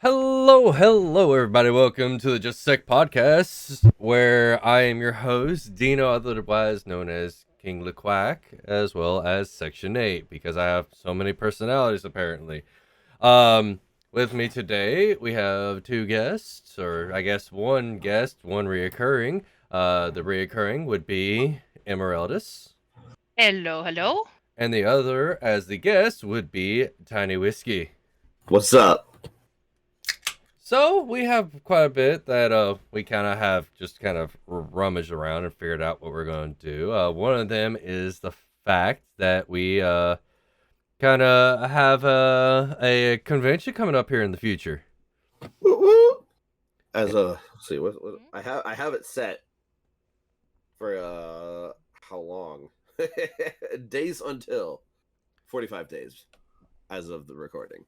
Hello, everybody. Welcome to the Just a Sec podcast, where I am your host, Dino, otherwise known as King LeQuack, as well as Section 8, because I have so many personalities, apparently. With me today, we have two guests, or I guess one guest, one reoccurring. The reoccurring would be Emeraldus, Hello, hello. and the other, as the guest, would be Tiny Whiskey. What's up? So we have quite a bit that we kind of have just kind of rummaged around and figured out what we're going to do. One of them is the fact that we kind of have a convention coming up here in the future. Woo woo. As a let's see what I have it set for how long? Days until 45 days as of the recording.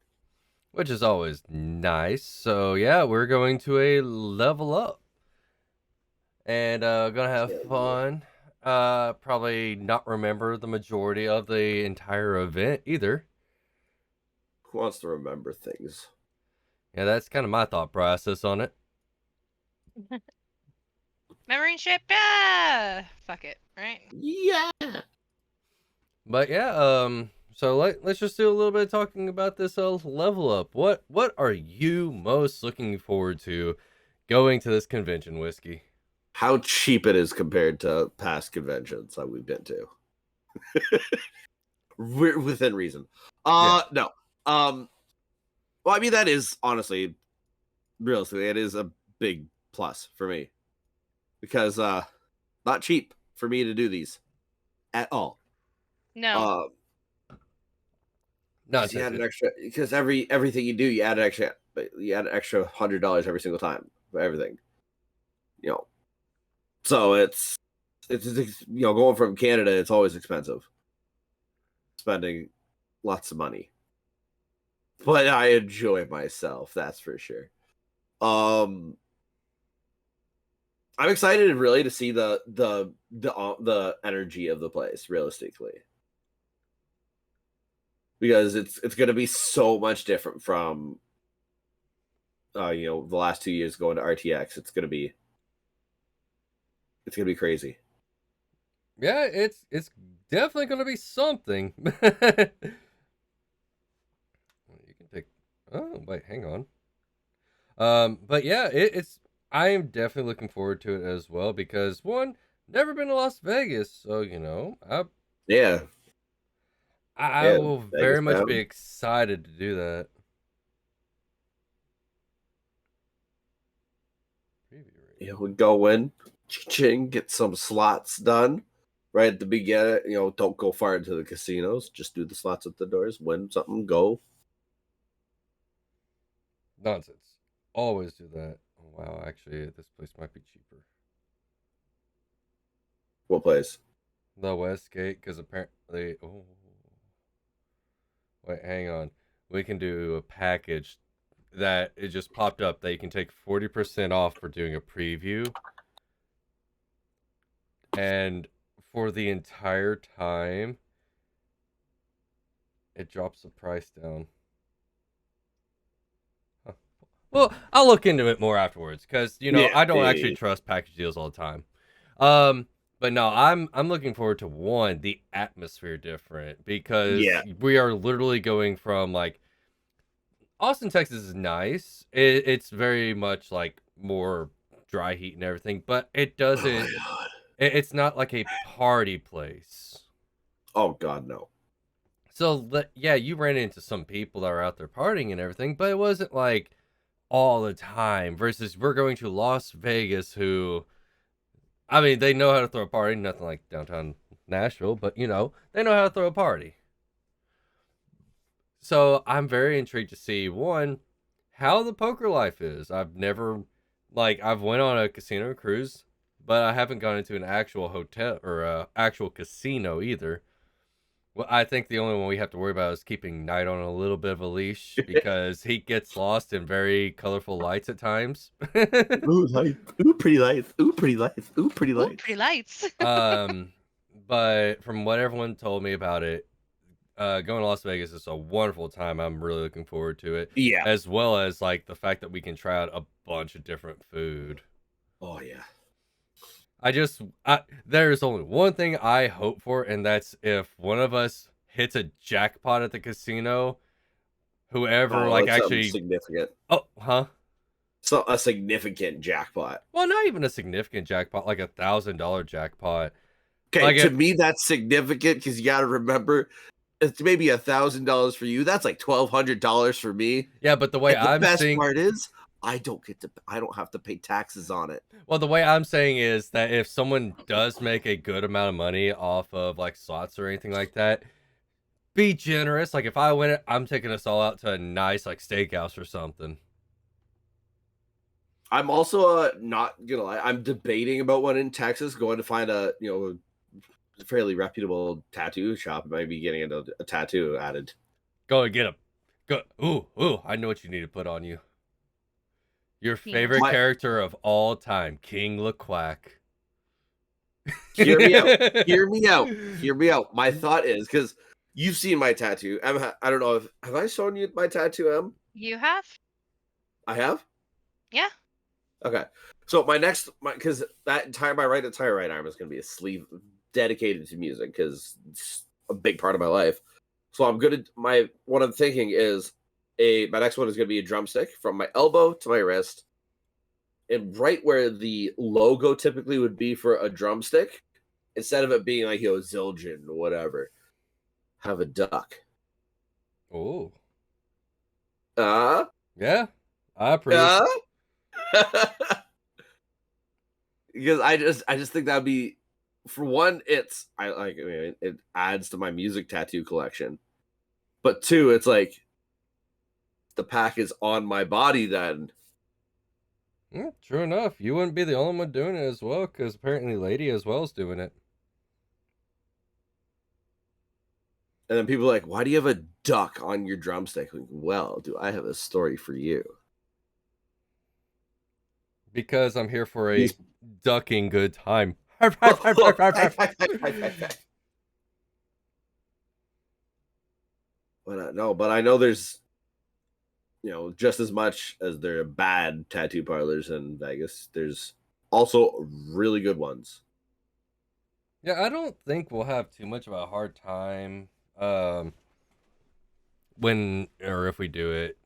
Which is always nice. So yeah, we're going to a level up. And gonna have Yeah. fun. Probably not remember the majority of the entire event either. Who wants to remember things? Yeah, that's kind of my thought process on it. Memory ship, yeah. Fuck it, right? Yeah. But yeah, so let's just do a little bit of talking about this level up. What are you most looking forward to going to this convention, Whiskey? How cheap it is compared to past conventions that we've been to. Within reason. No. Well, I mean that is honestly, realistically, it is a big plus for me. Because not cheap for me to do these at all. No. No, You add an extra because everything you do, you add an extra $100 every single time for everything. So it's going from Canada, it's always expensive, spending lots of money. But I enjoy myself, that's for sure. I'm excited really to see the energy of the place, realistically. Because it's going to be so much different from the last 2 years going to RTX. It's going to be crazy. Yeah, it's definitely gonna be something. You can take. Oh wait, hang on. But yeah, it's. I am definitely looking forward to it as well because one, never been to Las Vegas, so Yeah. I Yeah, will Vegas very much bound. be excited to do that. We go in, ching, get some slots done right at the beginning. Don't go far into the casinos. Just do the slots at the doors. Win something, go. Nonsense. Always do that. Oh, wow, actually, this place might be cheaper. What place? The Westgate, because apparently. Oh. Wait, hang on. We can do a package that it just popped up that you can take 40% off for doing a preview. And for the entire time, it drops the price down. Huh. Well, I'll look into it more afterwards because I don't actually trust package deals all the time. But no, I'm looking forward to one, the atmosphere different because we are literally going from like Austin, Texas is nice. It's very much like more dry heat and everything, but it doesn't. It's not like a party place. Oh God, no. So yeah, you ran into some people that were out there partying and everything, but it wasn't like all the time. Versus we're going to Las Vegas, who, I mean, they know how to throw a party. Nothing like downtown Nashville, but they know how to throw a party. So I'm very intrigued to see one, how the poker life is. I've never, I've went on a casino cruise, but I haven't gone into an actual hotel or actual casino either. Well, I think the only one we have to worry about is keeping Knight on a little bit of a leash because he gets lost in very colorful lights at times. Ooh, light. Ooh, pretty lights. Ooh, pretty lights. Ooh, pretty lights. Pretty lights. But from what everyone told me about it, going to Las Vegas is a wonderful time. I'm really looking forward to it. Yeah. As well as like the fact that we can try out a bunch of different food. Oh yeah. There's only one thing I hope for, and that's if one of us hits a jackpot at the casino, whoever like that's something actually significant. Oh, huh? So a significant jackpot. Well, not even a significant jackpot, like $1,000 jackpot. Okay, Like to me that's significant because you got to remember, it's maybe $1,000 for you. That's like $1,200 for me. Yeah, but the way And the I'm best seeing, part is, I don't have to pay taxes on it. well, the way I'm saying is that if someone does make a good amount of money off of like slots or anything like that, be generous. Like if I win it, I'm taking us all out to a nice like steakhouse or something. I'm also not gonna lie. I'm debating about one in Texas, going to find a fairly reputable tattoo shop. Maybe getting a tattoo added. Go and get a go. Ooh! I know what you need to put on you. Your favorite character of all time, King LaQuack. Hear me out. Hear me out. Hear me out. My thought is because you've seen my tattoo. I don't know if have I shown you my tattoo, Em? You have? I have. Yeah. Okay. So because that entire my right arm is going to be a sleeve dedicated to music because it's a big part of my life. So what I'm thinking is my next one is going to be a drumstick from my elbow to my wrist, and right where the logo typically would be for a drumstick, instead of it being like Zildjian or whatever, have a duck. Oh. Yeah, I approve. Because I just think that'd be, for one, it adds to my music tattoo collection, but two, it's like the pack is on my body then. True enough. You wouldn't be the only one doing it as well, because apparently Lady as well is doing it. And then people are like, why do you have a duck on your drumstick? Like, well, do I have a story for you? Because I'm here for a ducking good time. But I know there's, just as much as there are bad tattoo parlors in Vegas, there's also really good ones. Yeah, I don't think we'll have too much of a hard time if we do it,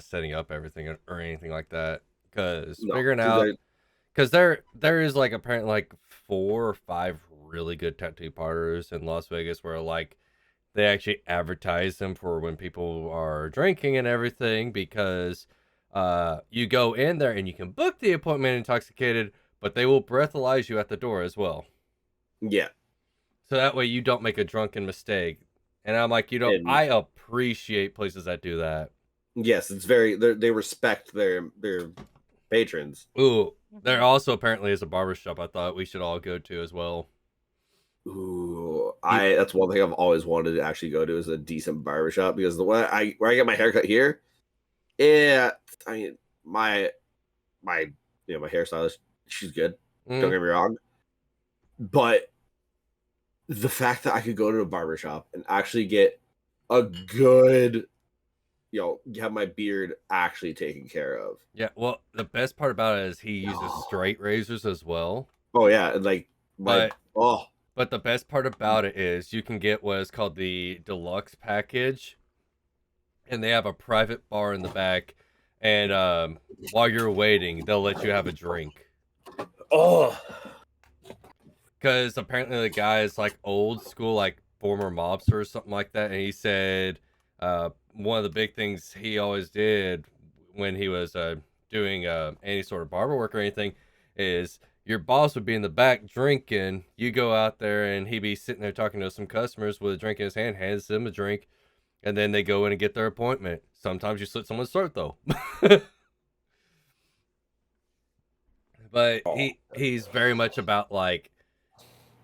setting up everything or anything like that. Because figuring out, because there is like apparently like 4 or 5 really good tattoo parlors in Las Vegas where like they actually advertise them for when people are drinking and everything, because you go in there and you can book the appointment intoxicated, but they will breathalyze you at the door as well. Yeah. So that way you don't make a drunken mistake. And I'm like, I appreciate places that do that. Yes, it's they respect their patrons. Ooh, there also apparently is a barbershop I thought we should all go to as well. Ooh, that's one thing I've always wanted to actually go to, is a decent barbershop, because where I get my haircut here, yeah, I mean my hairstylist, she's good. Don't get me wrong, but the fact that I could go to a barbershop and actually get a good, have my beard actually taken care of. Yeah, well, the best part about it is he uses straight razors as well. Oh yeah, and like But the best part about it is you can get what is called the deluxe package, and they have a private bar in the back, and while you're waiting, they'll let you have a drink. Oh, because apparently the guy is like old school, like former mobster or something like that, and he said one of the big things he always did when he was doing any sort of barber work or anything is your boss would be in the back drinking, you go out there and he'd be sitting there talking to some customers with a drink in his hand, hands them a drink, and then they go in and get their appointment. Sometimes you slit someone's throat though. But he's very much about like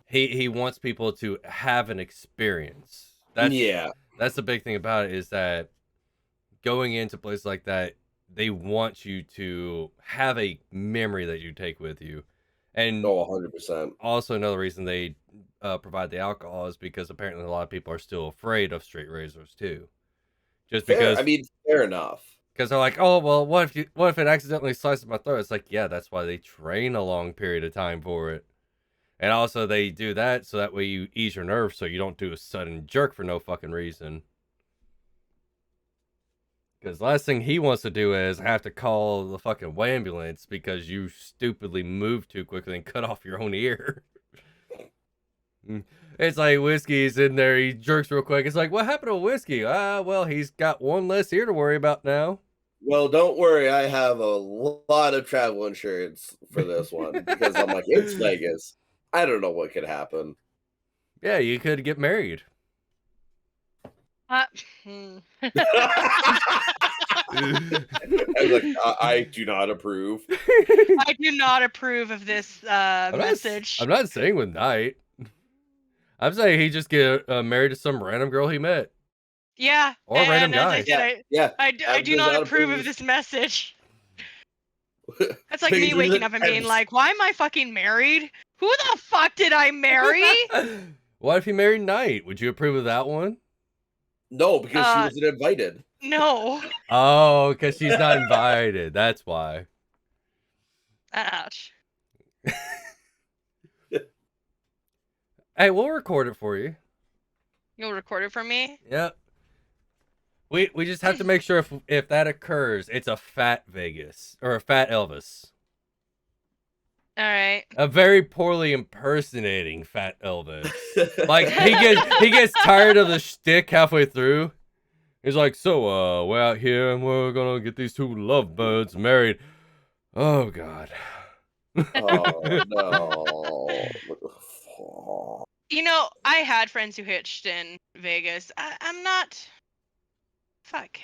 he wants people to have an experience. That's the big thing about it, is that going into places like that, they want you to have a memory that you take with you. And 100%. also another reason they provide the alcohol is because apparently a lot of people are still afraid of straight razors too. Just Fair. I because mean, fair enough. they're like, oh well, what if it accidentally slices my throat? It's like, yeah, that's why they train a long period of time for it. And also they do that so that way you ease your nerves so you don't do a sudden jerk for no fucking reason. Because last thing he wants to do is have to call the fucking ambulance because you stupidly moved too quickly and cut off your own ear. It's like Whiskey's in there, he jerks real quick. It's like, what happened to Whiskey? Well, he's got one less ear to worry about now. Well, don't worry, I have a lot of travel insurance for this one because I'm like, it's Vegas. I don't know what could happen. Yeah, you could get married. I was like, I do not approve. I do not approve of this message. I'm not saying with Knight. I'm saying he just get married to some random girl he met. Yeah. Or a random guy. I do not approve of this message. That's like me waking up and being like, why am I fucking married? Who the fuck did I marry? What if he married Knight? Would you approve of that one? No, because she wasn't invited. No. Oh, because she's not invited. That's why. Ouch. Hey, we'll record it for you. You'll record it for me? Yep. We just have to make sure if that occurs, it's a fat Vegas or a fat Elvis. All right. A very poorly impersonating fat Elvis. Like he gets tired of the shtick halfway through. He's like, so we're out here and we're gonna get these two lovebirds married. Oh God. Oh no. You know, I had friends who hitched in Vegas. I'm not. Fuck.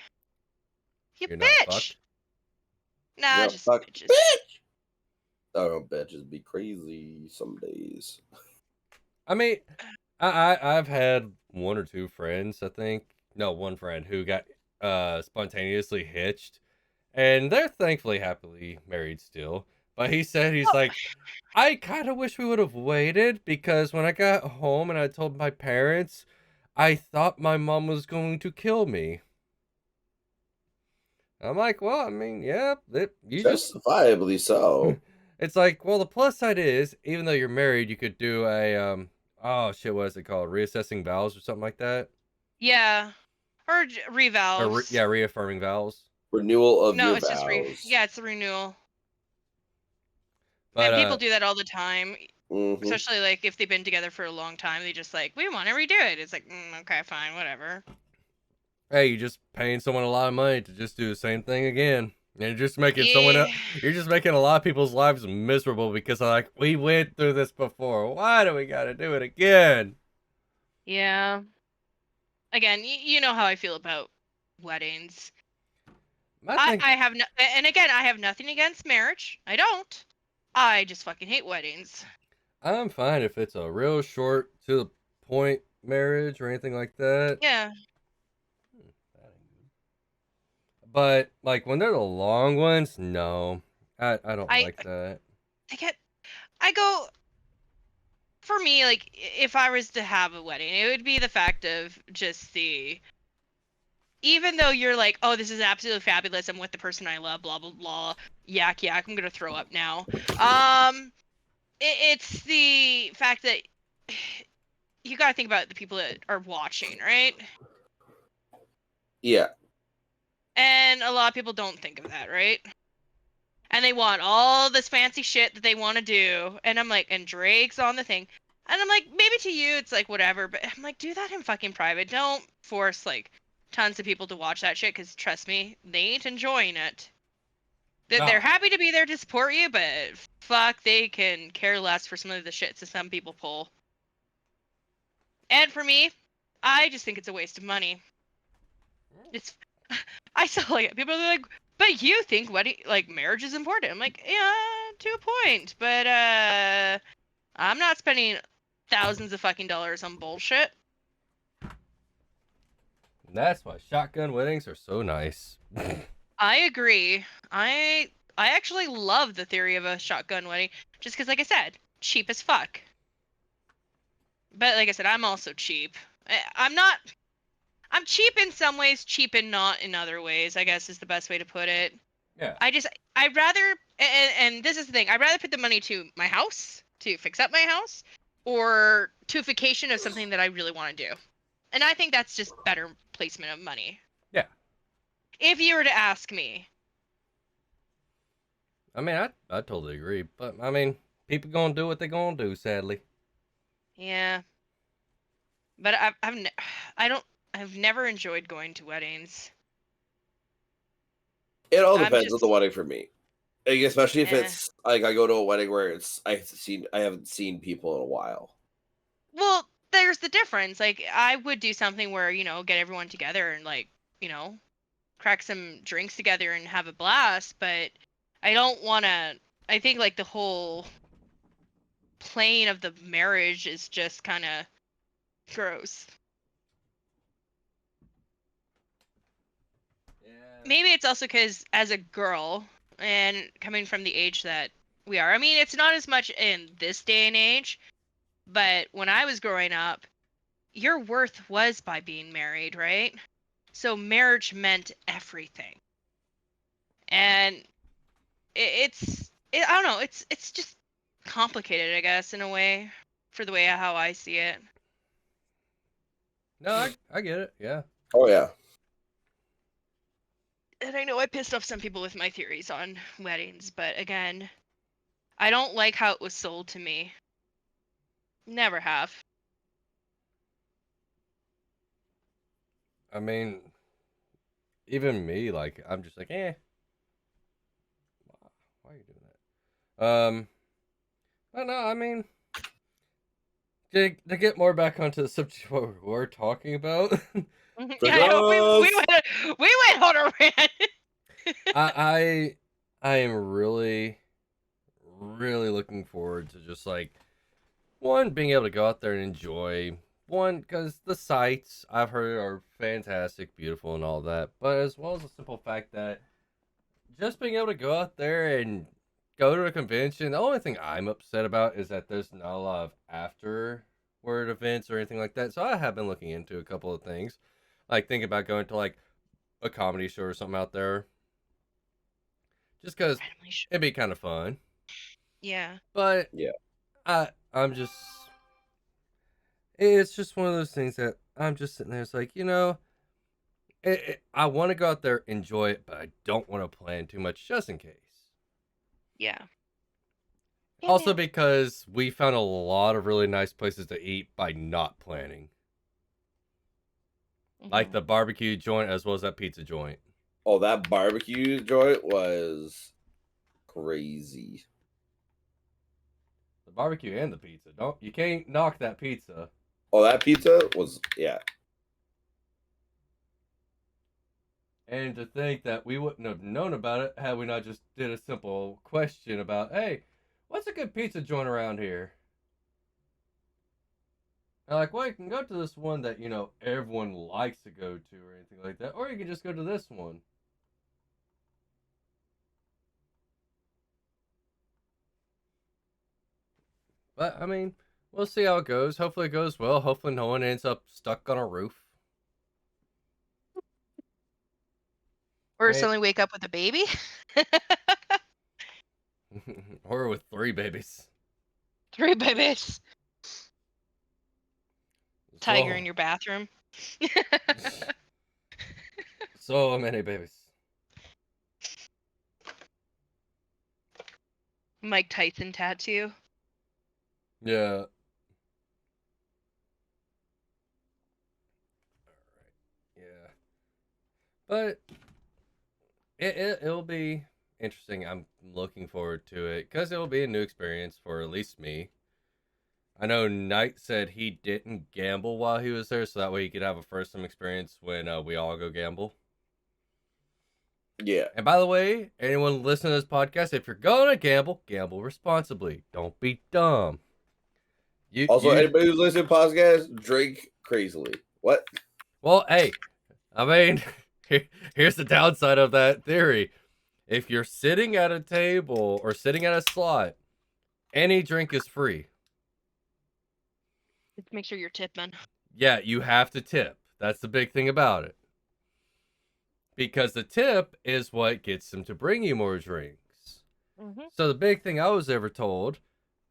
You're bitch. Nah, just bitches. Bitch. Oh, bitches be crazy some days. I mean, I've had one or two friends, I think. No, one friend who got spontaneously hitched, and they're thankfully happily married still. But he said he's like, I kind of wish we would have waited because when I got home and I told my parents, I thought my mom was going to kill me. I'm like, well, I mean, yeah, you justifiably so. It's like, well, the plus side is, even though you're married, you could do a oh shit, what is it called? Reassessing vows or something like that. Yeah, or revows. Yeah, reaffirming vows. Renewal of no, your it's vows. just it's the renewal. But, and people do that all the time, especially like if they've been together for a long time. They just like, we want to redo it. It's like, okay, fine, whatever. Hey, you're just paying someone a lot of money to just do the same thing again. And you're just making you're just making a lot of people's lives miserable because they're like, we went through this before. Why do we gotta do it again? Yeah. Again, you know how I feel about weddings. I have no, and again, I have nothing against marriage. I don't. I just fucking hate weddings. I'm fine if it's a real short to the point marriage or anything like that. Yeah. But like when they're the long ones, no, I don't like that. I go. For me, like if I was to have a wedding, it would be the fact of just even though you're like, oh, this is absolutely fabulous, I'm with the person I love, blah blah blah, yak, I'm gonna throw up now. It's the fact that you gotta think about the people that are watching, right? Yeah. And a lot of people don't think of that, right? And they want all this fancy shit that they want to do. And I'm like, and Drake's on the thing. And I'm like, maybe to you it's like whatever, but I'm like, do that in fucking private. Don't force like tons of people to watch that shit, because trust me, they ain't enjoying it. They're happy to be there to support you, but fuck, they can care less for some of the shits that some people pull. And for me, I just think it's a waste of money. I saw like people are like, but you think marriage is important. I'm like, yeah, to a point, but I'm not spending thousands of fucking dollars on bullshit. That's why shotgun weddings are so nice. I agree. I actually love the theory of a shotgun wedding. Just because, like I said, cheap as fuck. But like I said, I'm also cheap. I'm cheap in some ways, cheap and not in other ways, I guess is the best way to put it. Yeah. I'd rather, and this is the thing, I'd rather put the money to my house, to fix up my house, or to vacation of something that I really want to do. And I think that's just better placement of money. Yeah. If you were to ask me. I mean, I totally agree. But, I mean, people gonna do what they gonna do, sadly. Yeah. But I've never enjoyed going to weddings. It all depends on the wedding for me. Like, especially if it's like I go to a wedding where I haven't seen people in a while. Well, there's the difference. Like, I would do something where, get everyone together and, like, crack some drinks together and have a blast, but I don't want to. I think, like, the whole plane of the marriage is just kind of gross. Yeah. Maybe it's also because as a girl and coming from the age that we are, I mean, it's not as much in this day and age, but when I was growing up, your worth was by being married, right? So marriage meant everything. And I don't know, it's just complicated, I guess, in a way, for the way how I see it. No, I get it. Yeah. Oh yeah. And I know I pissed off some people with my theories on weddings, but again, I don't like how it was sold to me. Never have. I mean, even me, like, I'm just like, eh. Why are you doing that? I don't know. I mean, to get more back onto the subject what we were talking about. Yeah, we went on a rant. I am really looking forward to just like one being able to go out there and enjoy one because the sights I've heard are fantastic, beautiful, and all that, but as well as the simple fact that just being able to go out there and go to a convention. The only thing I'm upset about is that there's not a lot of afterward events or anything like that. So I have been looking into a couple of things, like thinking about going to like a comedy show or something out there, just because it'd be kind of fun. Yeah. But yeah, I'm just, it's just one of those things that I'm just sitting there. It's like, I want to go out there, enjoy it, but I don't want to plan too much just in case. Yeah. Also because we found a lot of really nice places to eat by not planning. Mm-hmm. Like the barbecue joint as well as that pizza joint. Oh, that barbecue joint was crazy. The barbecue and the pizza. You can't knock that pizza. Oh, that pizza was, yeah. And to think that we wouldn't have known about it had we not just did a simple question about, hey, what's a good pizza joint around here? And like, well, you can go to this one that, everyone likes to go to or anything like that. Or you can just go to this one. But, I mean, we'll see how it goes. Hopefully it goes well. Hopefully no one ends up stuck on a roof. Or suddenly wake up with a baby. Or with 3 babies. 3 babies. Tiger in your bathroom. So many babies. Mike Tyson tattoo. Yeah. Alright. Yeah. But it'll be interesting. I'm looking forward to it because it'll be a new experience for at least me. I know Knight said he didn't gamble while he was there, so that way he could have a first-time experience when we all go gamble. Yeah. And by the way, anyone listening to this podcast, if you're going to gamble, gamble responsibly. Don't be dumb. Anybody who's listening to podcasts, drink crazily. What? Well, hey, I mean, here's the downside of that theory. If you're sitting at a table or sitting at a slot Any drink is free. Just make sure you're tipping. Yeah, you have to tip. That's the big thing about it. Because the tip is what gets them to bring you more drinks. So the big thing I was ever told,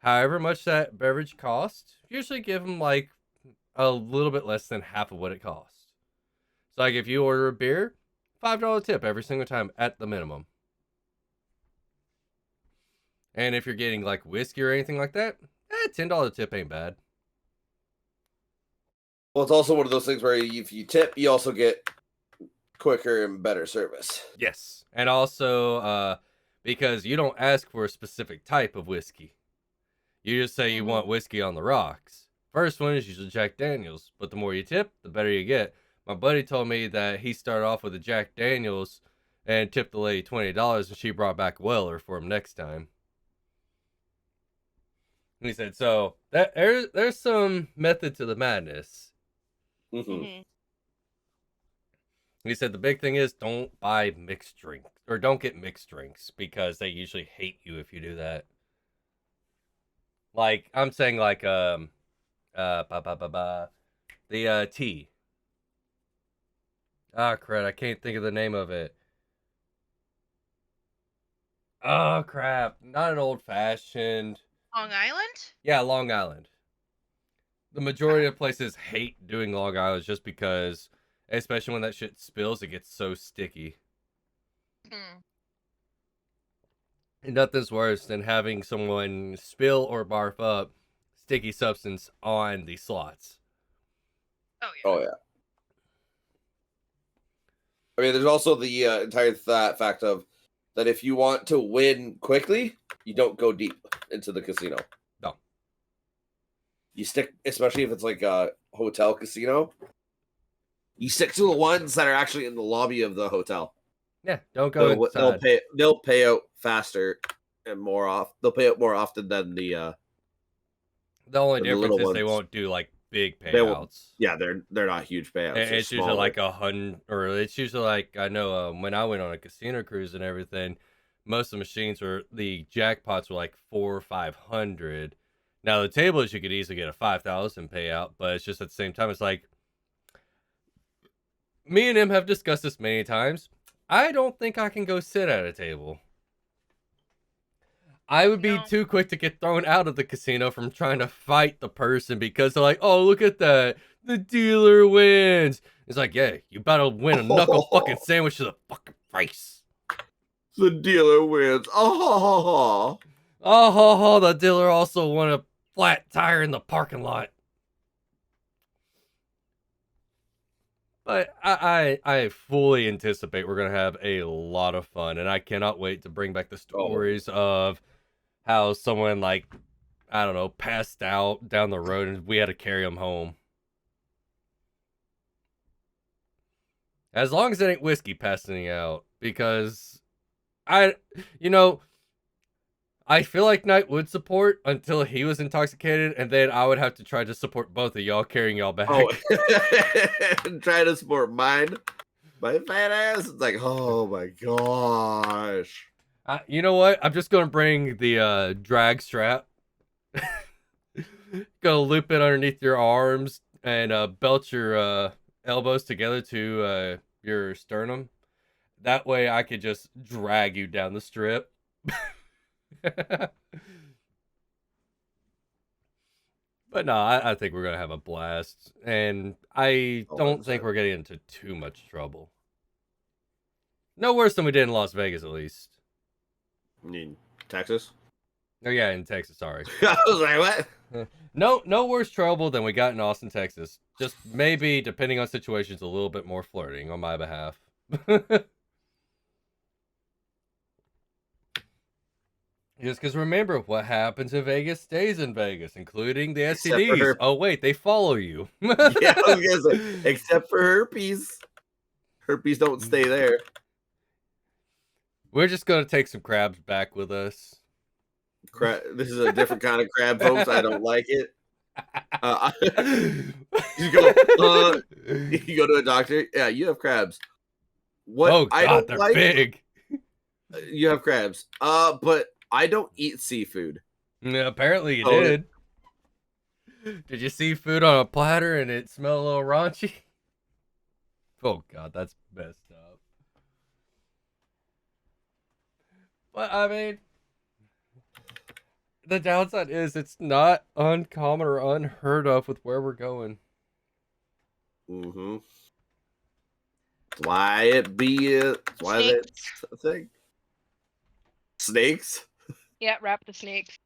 however much that beverage costs, usually give them like a little bit less than half of what it costs. So like if you order a beer, $5 tip every single time at the minimum. And if you're getting like whiskey or anything like that, $10 tip ain't bad. Well, it's also one of those things where if you tip, you also get quicker and better service. Yes. And also, because you don't ask for a specific type of whiskey. You just say you want whiskey on the rocks. First one is usually Jack Daniels, but the more you tip, the better you get. My buddy told me that he started off with a Jack Daniels and tipped the lady $20, and she brought back Weller for him next time. And he said, so that there's some method to the madness. He said the big thing is don't buy mixed drinks, or don't get mixed drinks, because they usually hate you if you do that. Like I'm saying, like the tea. Ah, crap! I can't think of the name of it. Oh crap! Not an old fashioned. Long Island? Yeah, Long Island. The majority of places hate doing Long Island just because, especially when that shit spills, it gets so sticky. And nothing's worse than having someone spill or barf up sticky substance on the slots. Oh yeah. Oh yeah. I mean, there's also the entire fact of that if you want to win quickly, you don't go deep into the casino. No. You stick, especially if it's like a hotel casino, you stick to the ones that are actually in the lobby of the hotel. Yeah, don't go inside. They'll pay out faster and more off. They'll pay out more often than the only difference is they won't do like big payouts. Yeah, they're not huge payouts. It's usually like 100, or it's usually like, I know when I went on a casino cruise and everything, most of the machines were, the jackpots were like 400 or 500. Now the tables you could easily get a 5,000 payout, but it's just at the same time it's like, me and him have discussed this many times. I don't think I can go sit at a table. I would be too quick to get thrown out of the casino from trying to fight the person because they're like, oh, look at that. The dealer wins. It's like, yeah, you better win a knuckle fucking sandwich to the fucking face. The dealer wins. Oh, the dealer also won a flat tire in the parking lot. But I fully anticipate we're going to have a lot of fun. And I cannot wait to bring back the stories of how someone, like, I don't know, passed out down the road and we had to carry him home. As long as it ain't whiskey passing out. Because I feel like Knight would support until he was intoxicated, and then I would have to try to support both of y'all, carrying y'all back. Oh, try to support my fat ass. It's like, oh my gosh. You know what? I'm just gonna bring the drag strap. Gonna loop it underneath your arms and belt your elbows together to your sternum. That way I could just drag you down the strip. But no, I think we're gonna have a blast, and I don't think we're getting into too much trouble. No worse than we did in Las Vegas, at least. You mean Texas? Oh yeah, in Texas. Sorry. I was like, what? No worse trouble than we got in Austin, Texas. Just maybe, depending on situations, a little bit more flirting on my behalf. Just because remember, what happens in Vegas stays in Vegas, including the STDs. Oh, wait, they follow you. Yeah, I was gonna say, except for herpes. Herpes don't stay there. We're just going to take some crabs back with us. This is a different kind of crab, folks. I don't like it. You go to a doctor. Yeah, you have crabs. What? Oh, God, I don't they're like, big. You have crabs. But I don't eat seafood. Yeah, apparently you Oh, did. Did you see food on a platter and it smelled a little raunchy? Oh god, that's messed up. But I mean, the downside is it's not uncommon or unheard of with where we're going. Mm-hmm. That's why it be that's why Snakes. that's a thing. Snakes? Yeah, wrap the snakes.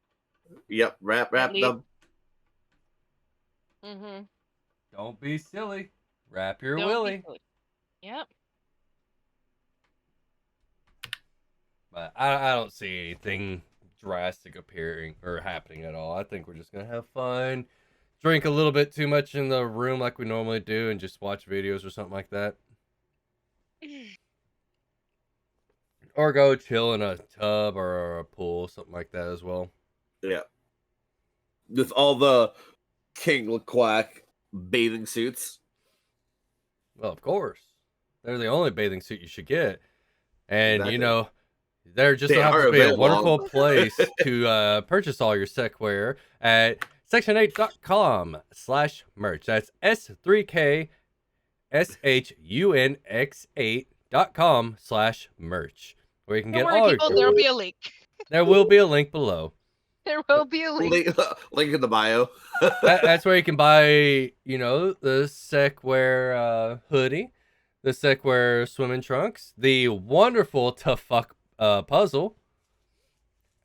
Yep, wrap Leave. them. Mm-hmm. Don't be silly. Wrap your Don't be willy. silly. Yep. But I don't see anything drastic appearing or happening at all. I think we're just gonna have fun, drink a little bit too much in the room like we normally do, and just watch videos or something like that. Or go chill in a tub or a pool, something like that as well. Yeah. With all the King Quack bathing suits. Well, of course. They're the only bathing suit you should get. And, Exactly. you know, there just They so happens are to be a available. wonderful place to purchase all your secwear at section8.com/merch. That's S3K SHUNX8.com/merch. Where you can Don't get worry, all people. your... There will be a link. There will be a link below. There will be a link. Link in the bio. That's where you can buy, you know, the Secwear hoodie, the Secwear swimming trunks, the wonderful Tough Fuck puzzle,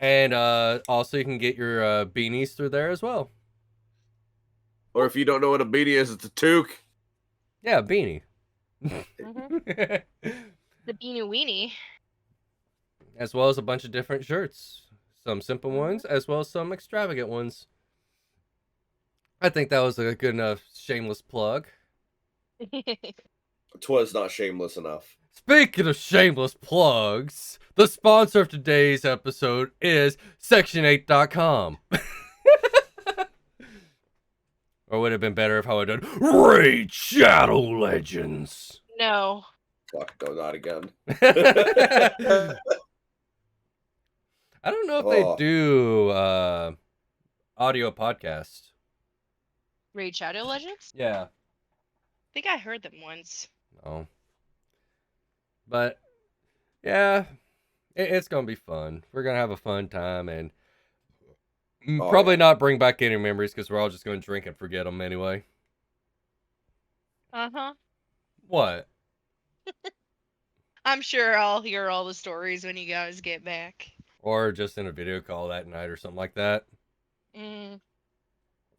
and also you can get your beanies through there as well. Or if you don't know what a beanie is, it's a toque. Yeah, beanie. Mm-hmm. The beanie weenie. As well as a bunch of different shirts. Some simple ones, as well as some extravagant ones. I think that was a good enough shameless plug. Twas not shameless enough. Speaking of shameless plugs, the sponsor of today's episode is Section8.com. Or would it have been better if I would have done Raid Shadow Legends? No. Fuck, no, not again. I don't know if they do audio podcasts. Raid Shadow Legends? Yeah. I think I heard them once. No. But, yeah, it's going to be fun. We're going to have a fun time and probably not bring back any memories because we're all just going to drink and forget them anyway. Uh-huh. What? I'm sure I'll hear all the stories when you guys get back. Or just in a video call that night or something like that. Mm.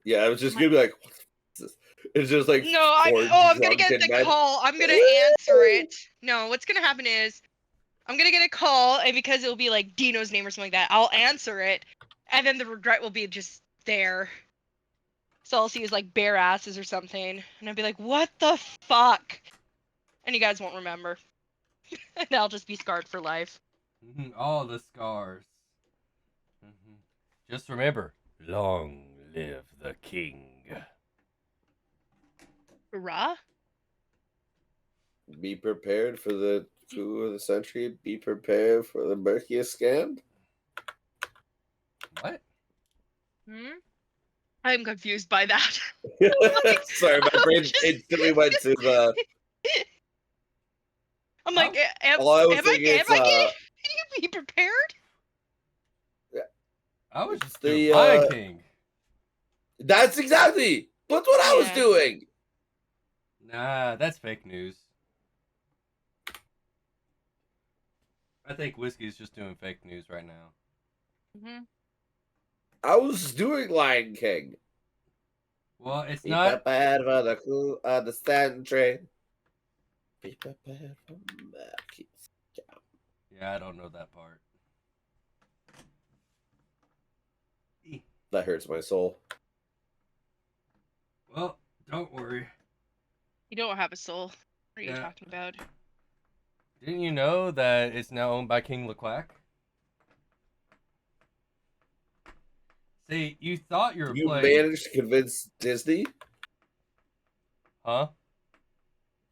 Yeah, I was just gonna be like, it's just like, no, I'm gonna get the call. I'm gonna answer it. No, what's gonna happen is I'm gonna get a call, and because it'll be like Dino's name or something like that, I'll answer it, and then the regret will be just there. So I'll see is like bare asses or something, and I'll be like, what the fuck? And you guys won't remember. And I'll just be scarred for life. All the scars. Just remember, long live the king. Hurrah? Be prepared for the coup of the century. Be prepared for the murkiest scam. What? I'm confused by that. Sorry, my brain instantly went to the... I'm like, am All I was I thinking getting? is, Can you be prepared? I was just The, doing Lion King. That's what I was doing. Nah, that's fake news. I think Whiskey's just doing fake news right now. I was doing Lion King. Well, it's Be not. prepared for the coup of the century. Be prepared for the... Yeah, I don't know that part. That hurts my soul. Well, don't worry. You don't have a soul. What are you talking about? Didn't you know that it's now owned by King LeQuack? See, you thought you were playing... You managed to convince Disney? Huh?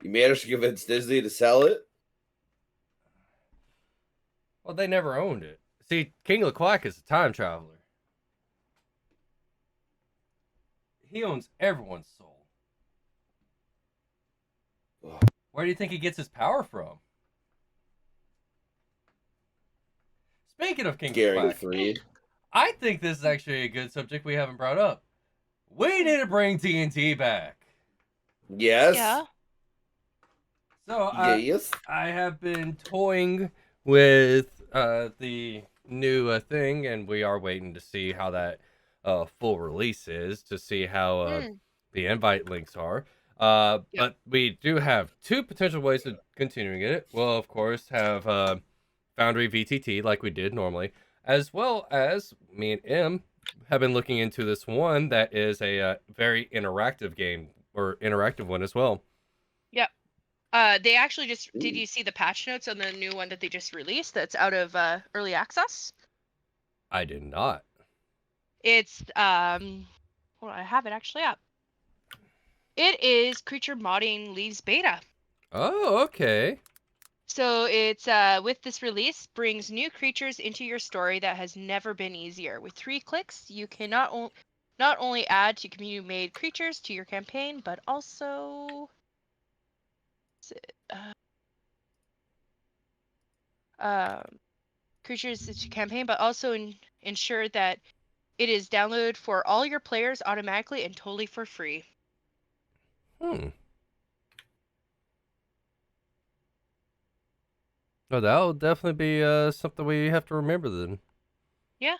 You managed to convince Disney to sell it? Well, they never owned it. See, King LeQuack is a time traveler. he owns everyone's soul. Where do you think he gets his power from? Speaking of King Scaring Quack, 3. I think this is actually a good subject we haven't brought up. We need to bring TNT back. Yes. Yeah. So Yes. I have been toying with the new thing, and we are waiting to see how that full release is, to see how the invite links are. Yep. But we do have two potential ways of continuing it. We'll, of course, have Foundry VTT like we did normally, as well as me and M have been looking into this one that is a very interactive game, or interactive one as well. Yep. They actually just did you see the patch notes on the new one that they just released that's out of early access? I did not. It's well, I have it actually up. It is Creature Modding Leaves Beta. Oh, okay. So it's with this release brings new creatures into your story that has never been easier. With 3 clicks, you can not only add to community-made creatures to your campaign, but also creatures to campaign, but also ensure that it is downloaded for all your players automatically and totally for free. Oh, that'll definitely be something we have to remember then. Yeah.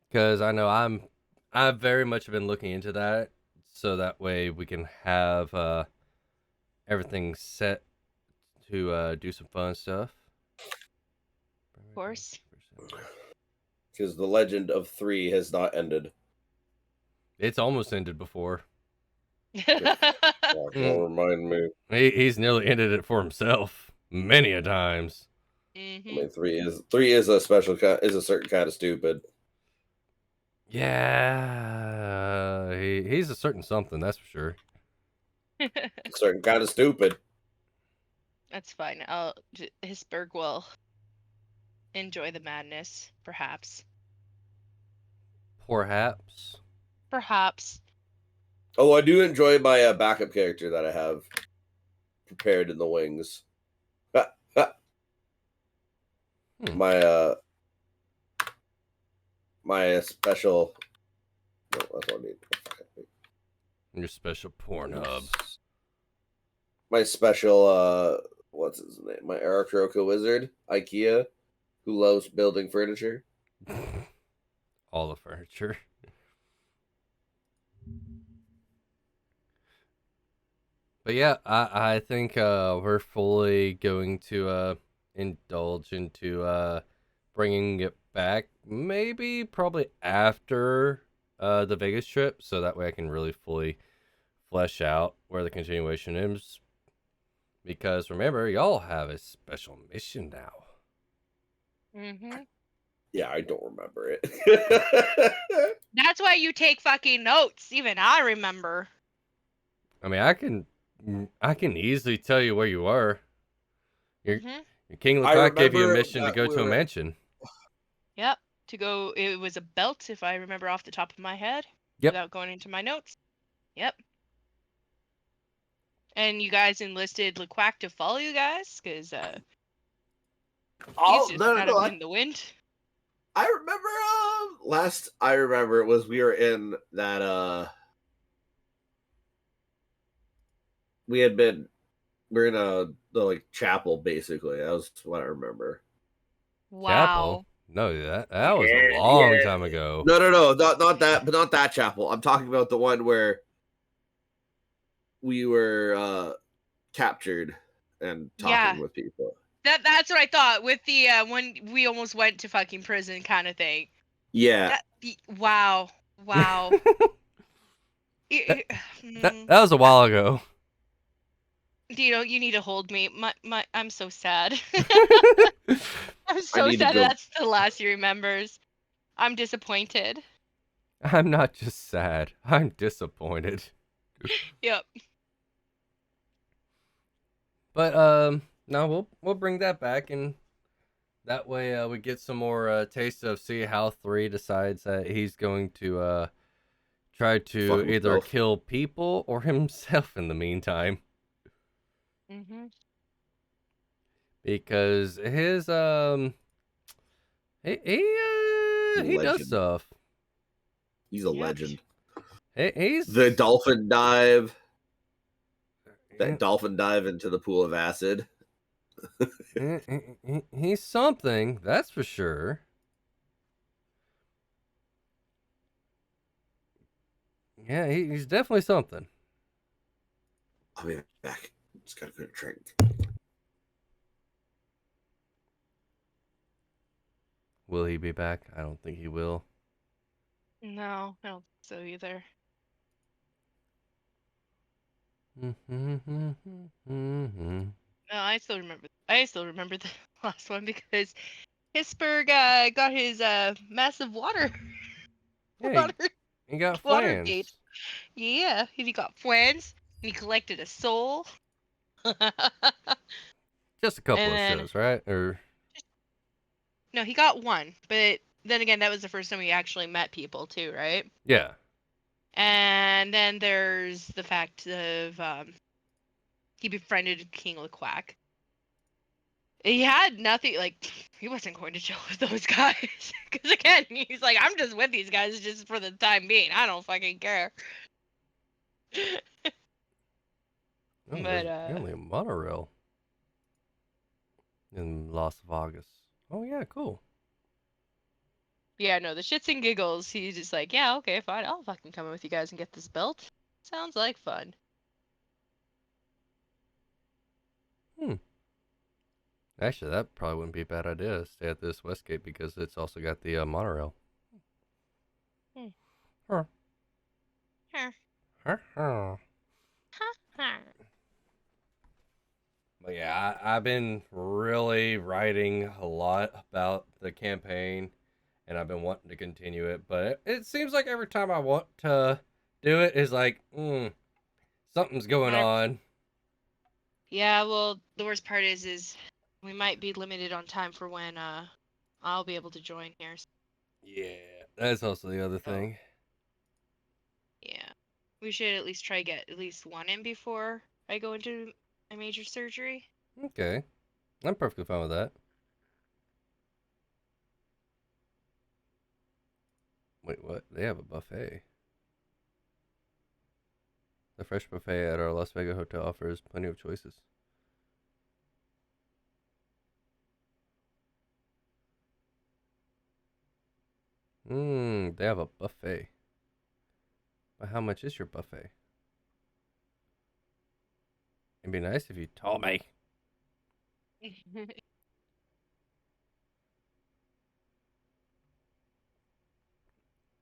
Because I know I've very much been looking into that, so that way we can have everything set to do some fun stuff. Of course. Because the legend of 3 has not ended. It's almost ended before. Don't remind me. He's nearly ended it for himself many a times. Mm-hmm. I mean, 3 is a special is a certain kind of stupid. Yeah, he's a certain something, that's for sure. A certain kind of stupid. That's fine. Hisberg will enjoy the madness, perhaps. Perhaps. Perhaps. Oh, I do enjoy my backup character that I have prepared in the wings. My special. No, that's what I need. Your special Pornhub. My special. What's his name? My Aarakocra wizard, IKEA, who loves building furniture. All the furniture. But yeah, I think we're fully going to indulge into bringing it back. Maybe probably after the Vegas trip, so that way I can really fully flesh out where the continuation is. Because remember, y'all have a special mission now. Mm-hmm. Yeah, I don't remember it. That's why you take fucking notes. Even I remember. I mean, I can easily tell you where you are. Your King Leclerc gave you a mission to go to a mansion. Yep. To go, it was a belt, if I remember off the top of my head. Yep. Without going into my notes. Yep. And you guys enlisted Lequac to follow you guys, because he's just kind of in the wind. I remember last I remember was we were in that we're in the like chapel basically. That was what I remember. Wow. Chapel? No, that was a long time ago. No, not that, but not that chapel. I'm talking about the one where we were captured and talking with people. That's what I thought with the when we almost went to fucking prison kind of thing. Yeah. Wow. that was a while ago. You need to hold me. I'm so sad. I'm so sad that's the last he remembers. I'm disappointed. I'm not just sad. I'm disappointed. Yep. But no, we'll bring that back, and that way we get some more taste of see how 3 decides that he's going to tried to either kill people or himself in the meantime. Mm-hmm. Because his he does stuff. He's a legend. He's the dolphin dive. That dolphin dive into the pool of acid. He's something, that's for sure. Yeah, he's definitely something. I'll be back. Just gotta go to drink. Will he be back? I don't think he will. No, I don't think so either. No, I still remember the last one because Hisberg got his massive water he got water flans. gate. Yeah, he got flans. He collected a soul. Just a couple of shows, right? Or no, he got one, but then again, that was the first time we actually met people too, right? Yeah. And then there's the fact of he befriended King LeQuack. He had nothing, like, he wasn't going to chill with those guys. Because again, he's like, I'm just with these guys just for the time being. I don't fucking care. Oh, but only a monorail in Las Vegas. Oh yeah, cool. Yeah, no, the shits and giggles. He's just like, yeah, okay, fine. I'll fucking come in with you guys and get this belt. Sounds like fun. Actually, that probably wouldn't be a bad idea. Stay at this Westgate because it's also got the monorail. Huh. But yeah, I've been really writing a lot about the campaign, and I've been wanting to continue it. But it seems like every time I want to do it, is like, something's going on. Yeah, well, the worst part is we might be limited on time for when I'll be able to join here. Yeah, that's also the other thing. Yeah, we should at least try to get at least one in before I go into my major surgery. Okay, I'm perfectly fine with that. Wait, what? They have a buffet. The fresh buffet at our Las Vegas hotel offers plenty of choices. They have a buffet. But how much is your buffet? It'd be nice if you told me. I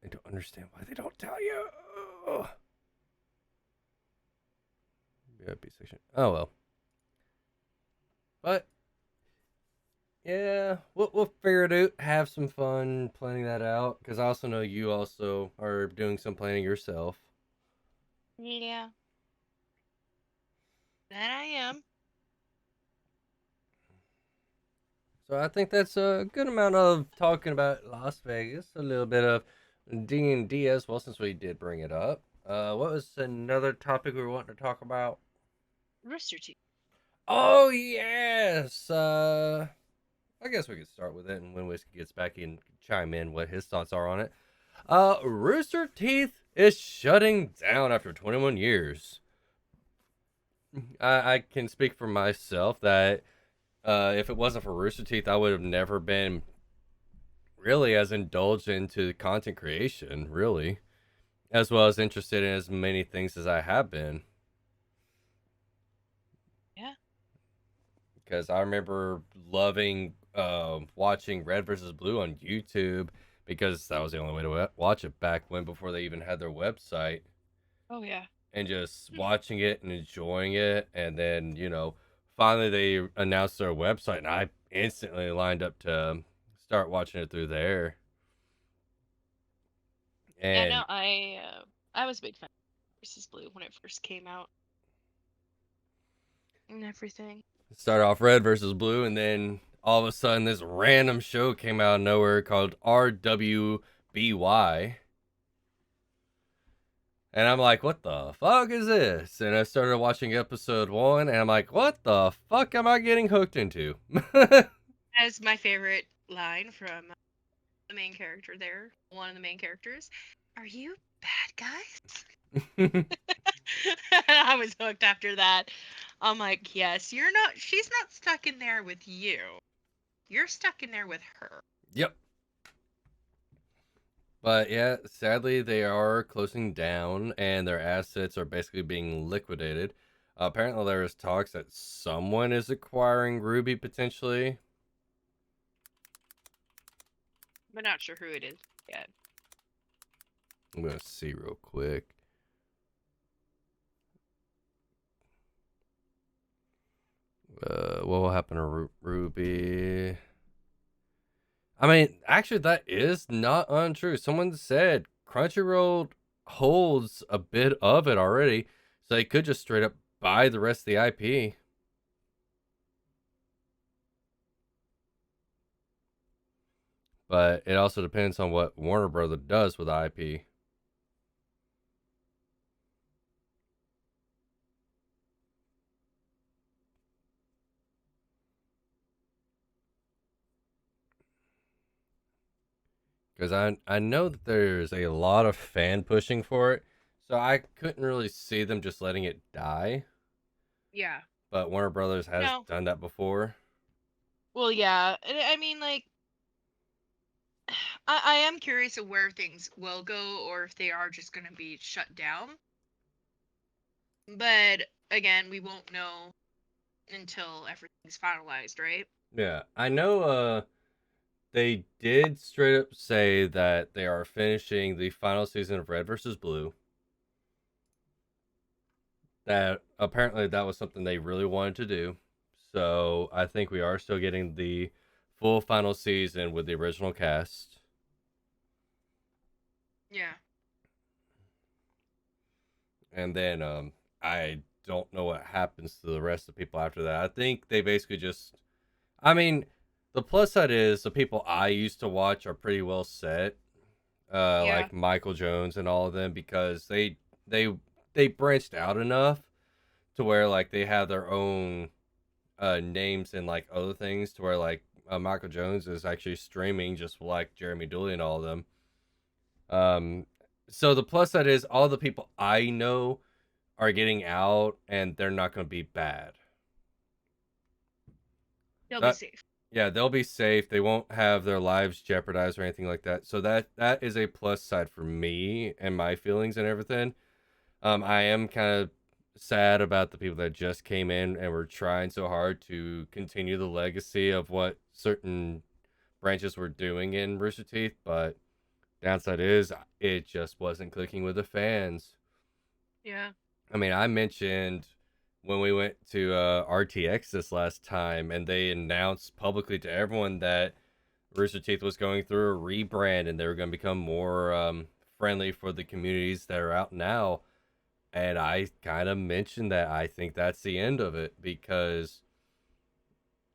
don't understand why they don't tell you. VIP section. Oh well. But yeah, we'll figure it out. Have some fun planning that out. Because I also know you also are doing some planning yourself. Yeah. That I am. So I think that's a good amount of talking about Las Vegas. A little bit of D&D as well, since we did bring it up. What was another topic we were wanting to talk about? Rooster Teeth. Oh yes. I guess we could start with it, and when Whiskey gets back, he can chime in what his thoughts are on it. Rooster Teeth is shutting down after 21 years. I can speak for myself that if it wasn't for Rooster Teeth, I would have never been really as indulged into content creation, really, as well as interested in as many things as I have been. Yeah. Because I remember loving watching Red versus Blue on YouTube, because that was the only way to watch it back when, before they even had their website. Oh yeah. And just watching it and enjoying it, and then finally they announced their website, and I instantly lined up to start watching it through there. And yeah, no, I was a big fan of versus Blue when it first came out and everything. Started off Red versus Blue, and then all of a sudden this random show came out of nowhere called RWBY. And I'm like, what the fuck is this? And I started watching episode 1, and I'm like, what the fuck am I getting hooked into? As my favorite line from the main character there, one of the main characters, "Are you bad guys?" I was hooked after that. I'm like, yes, you're not. She's not stuck in there with you. You're stuck in there with her. Yep. But yeah, sadly, they are closing down, and their assets are basically being liquidated. Apparently, there is talks that someone is acquiring Ruby potentially. But not sure who it is yet. I'm gonna see real quick. What will happen to Ruby? I mean, actually, that is not untrue. Someone said Crunchyroll holds a bit of it already, so they could just straight up buy the rest of the IP. But it also depends on what Warner Brother does with the IP. Because I know that there's a lot of fan pushing for it, so I couldn't really see them just letting it die. Yeah. But Warner Brothers has done that before. Well, yeah. I mean, like, I am curious of where things will go, or if they are just going to be shut down. But again, we won't know until everything's finalized, right? Yeah, I know. They did straight up say that they are finishing the final season of Red versus Blue. That apparently that was something they really wanted to do. So I think we are still getting the full final season with the original cast. Yeah. And then I don't know what happens to the rest of the people after that. I think they basically just, I mean, the plus side is the people I used to watch are pretty well set. Like Michael Jones and all of them, because they branched out enough to where like they have their own names and like other things, to where like Michael Jones is actually streaming just like Jeremy Dooley and all of them. So the plus side is all the people I know are getting out, and they're not going to be bad. They'll be safe. Yeah, they'll be safe. They won't have their lives jeopardized or anything like that. So that is a plus side for me and my feelings and everything. I am kind of sad about the people that just came in and were trying so hard to continue the legacy of what certain branches were doing in Rooster Teeth, but downside is it just wasn't clicking with the fans. Yeah. I mean, I mentioned when we went to RTX this last time, and they announced publicly to everyone that Rooster Teeth was going through a rebrand and they were going to become more friendly for the communities that are out now. And I kind of mentioned that I think that's the end of it, because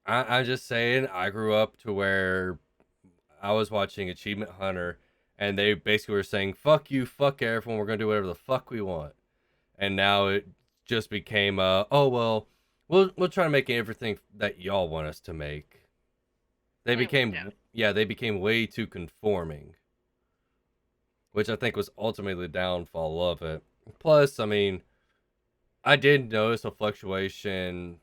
I'm just saying, I grew up to where I was watching Achievement Hunter, and they basically were saying, fuck you, fuck everyone, we're going to do whatever the fuck we want. And now it just became, oh, well, we'll try to make everything that y'all want us to make. They became way too conforming, which I think was ultimately the downfall of it. Plus, I mean, I did notice a fluctuation.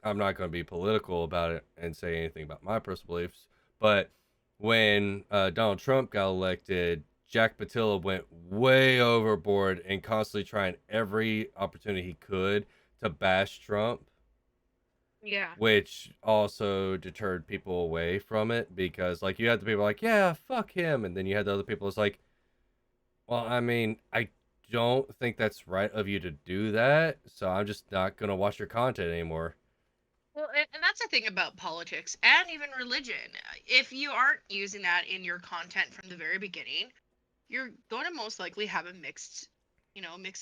I'm not going to be political about it and say anything about my personal beliefs, but when Donald Trump got elected, Jack Patilla went way overboard and constantly trying every opportunity he could to bash Trump. Yeah. Which also deterred people away from it, because like you had the people like, yeah, fuck him, and then you had the other people that's like, well, I mean, I don't think that's right of you to do that, so I'm just not gonna watch your content anymore. Well, and that's the thing about politics and even religion. If you aren't using that in your content from the very beginning, you're going to most likely have a mixed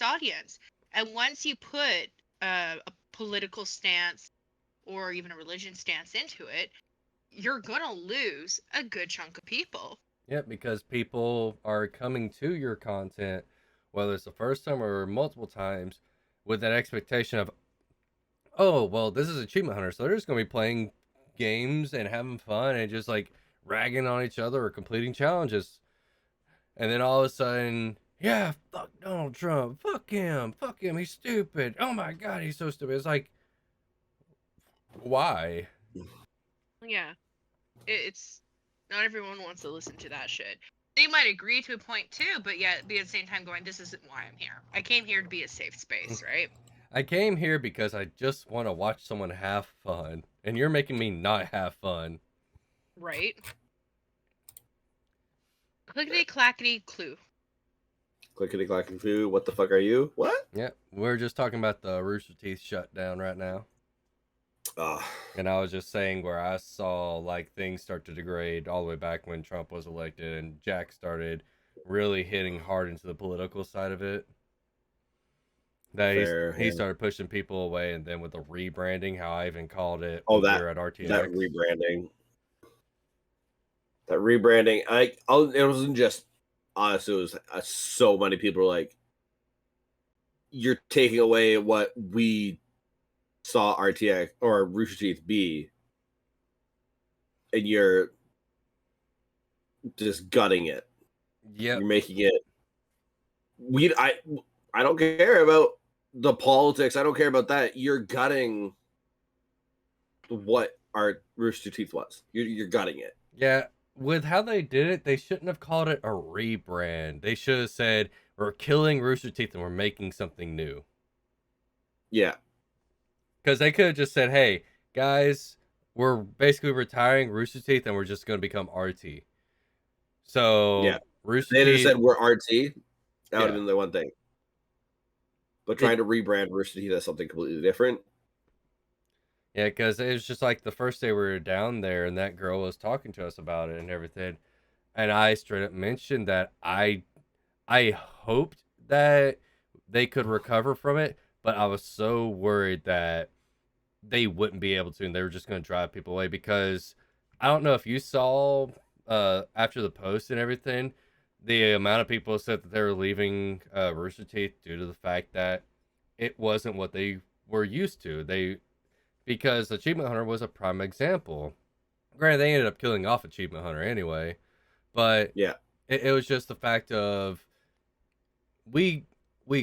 audience. And once you put a political stance or even a religion stance into it, you're going to lose a good chunk of people. Yeah, because people are coming to your content whether it's the first time or multiple times, with that expectation of, oh, well, this is Achievement Hunter, so they're just going to be playing games and having fun and just like ragging on each other or completing challenges. And then all of a sudden, yeah, fuck Donald Trump, fuck him, he's stupid. Oh my God, he's so stupid. It's like, why? Yeah, it's not everyone wants to listen to that shit. They might agree to a point too, but yet be at the same time going, this isn't why I'm here. I came here to be a safe space, right? I came here because I just want to watch someone have fun, and you're making me not have fun. Right. Clickety clackety clue. Clickety clackety clue. What the fuck are you? What? Yeah, we're just talking about the Rooster Teeth shutdown right now. And I was just saying where I saw like things start to degrade all the way back when Trump was elected and Jack started really hitting hard into the political side of it. That he started pushing people away, and then with the rebranding, how I even called it here at RTX. That rebranding, it wasn't just us. It was so many people were like, "You're taking away what we saw RTX or Rooster Teeth be, and you're just gutting it. Yeah, you're making it. I don't care about the politics. I don't care about that. You're gutting what our Rooster Teeth was. You're gutting it. Yeah, with how they did it, they shouldn't have called it a rebrand. They should have said, we're killing Rooster Teeth and we're making something new. Yeah. Because they could have just said, hey, guys, we're basically retiring Rooster Teeth and we're just going to become RT. So, yeah. Rooster Teeth... They just said we're RT. That would have been the one thing. But trying to rebrand Rooster Teeth as something completely different. Yeah, because it was just like the first day we were down there and that girl was talking to us about it and everything. And I straight up mentioned that I hoped that they could recover from it, but I was so worried that they wouldn't be able to and they were just going to drive people away, because I don't know if you saw after the post and everything, the amount of people said that they were leaving Rooster Teeth due to the fact that it wasn't what they were used to. Because Achievement Hunter was a prime example. Granted, they ended up killing off Achievement Hunter anyway, but yeah, it was just the fact of we